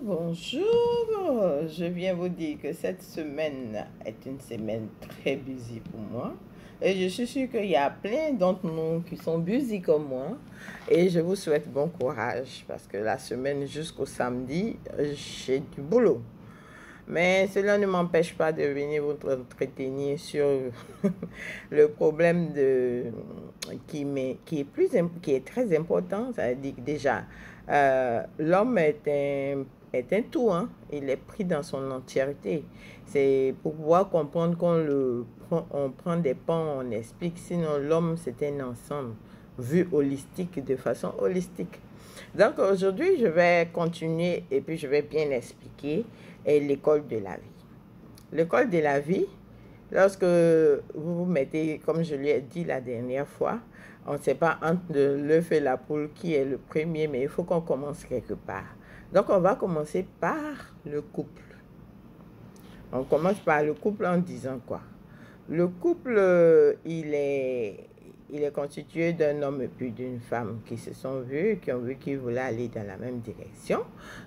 Bonjour, je viens vous dire que cette semaine est une semaine très busy pour moi et je suis sûre qu'il y a plein d'entre nous qui sont busy comme moi et je vous souhaite bon courage parce que la semaine jusqu'au samedi, j'ai du boulot. Mais cela ne m'empêche pas de venir vous entretenir sur le problème qui est très important. Ça veut dire que déjà, l'homme est un tout, hein. Il est pris dans son entièreté. C'est pour pouvoir comprendre on prend des pans, on explique. Sinon, l'homme, c'est un ensemble vu holistique, de façon holistique. Donc aujourd'hui, je vais continuer et puis je vais bien expliquer l'école de la vie. L'école de la vie, lorsque vous vous mettez, comme je lui ai dit la dernière fois, on ne sait pas entre l'œuf et la poule qui est le premier, mais il faut qu'on commence quelque part. Donc on va commencer par le couple. On commence par le couple en disant quoi? Le couple, il est constitué d'un homme et puis d'une femme qui se sont vus, qui ont vu qu'ils voulaient aller dans la même direction.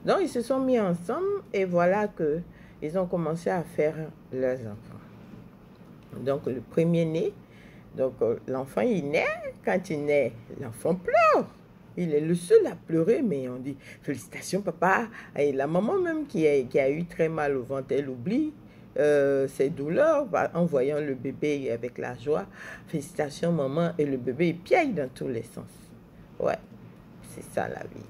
Donc, ils se sont mis ensemble et voilà qu'ils ont commencé à faire leurs enfants. Donc, le premier-né, donc l'enfant, il naît. Quand il naît, l'enfant pleure. Il est le seul à pleurer, mais on dit « Félicitations, papa ». Et la maman même qui a eu très mal au ventre, elle oublie ses douleurs en voyant le bébé avec la joie. Félicitations maman, et le bébé il piaille dans tous les sens. Ouais, c'est ça la vie.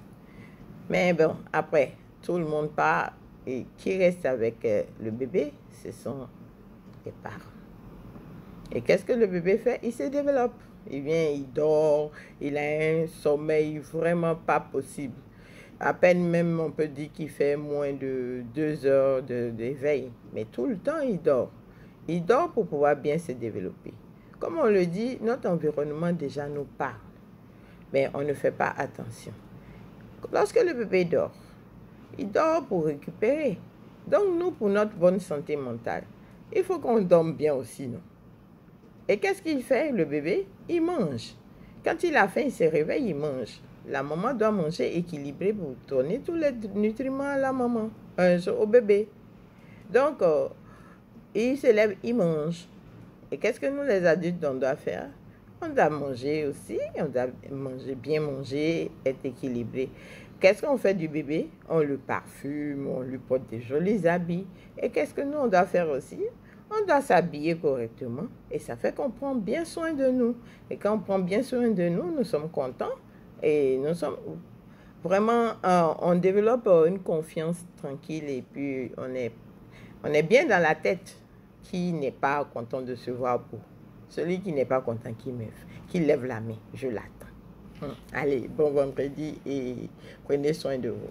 Mais bon, après, tout le monde part et qui reste avec le bébé, ce sont les parents. Et qu'est-ce que le bébé fait? Il se développe. Il vient, il dort, il a un sommeil vraiment pas possible. À peine même, on peut dire qu'il fait moins de 2 heures d'éveil. Mais tout le temps, il dort. Il dort pour pouvoir bien se développer. Comme on le dit, notre environnement déjà nous parle. Mais on ne fait pas attention. Lorsque le bébé dort, il dort pour récupérer. Donc nous, pour notre bonne santé mentale, il faut qu'on dorme bien aussi, non? Et qu'est-ce qu'il fait, le bébé? Il mange. Quand il a faim, il se réveille, il mange. La maman doit manger équilibré pour donner tous les nutriments à la maman, au bébé. Donc, il se lève, il mange. Et qu'est-ce que nous, les adultes, on doit faire? On doit manger aussi, on doit manger, bien manger, être équilibré. Qu'est-ce qu'on fait du bébé? On le parfume, on lui porte des jolis habits. Et qu'est-ce que nous, on doit faire aussi? On doit s'habiller correctement. Et ça fait qu'on prend bien soin de nous. Et quand on prend bien soin de nous, nous sommes contents. Et nous sommes vraiment, on développe une confiance tranquille. Et puis, on est bien dans la tête. Qui n'est pas content de se voir beau? Celui qui n'est pas content, qui lève la main. Je l'attends. Allez, bon vendredi et prenez soin de vous.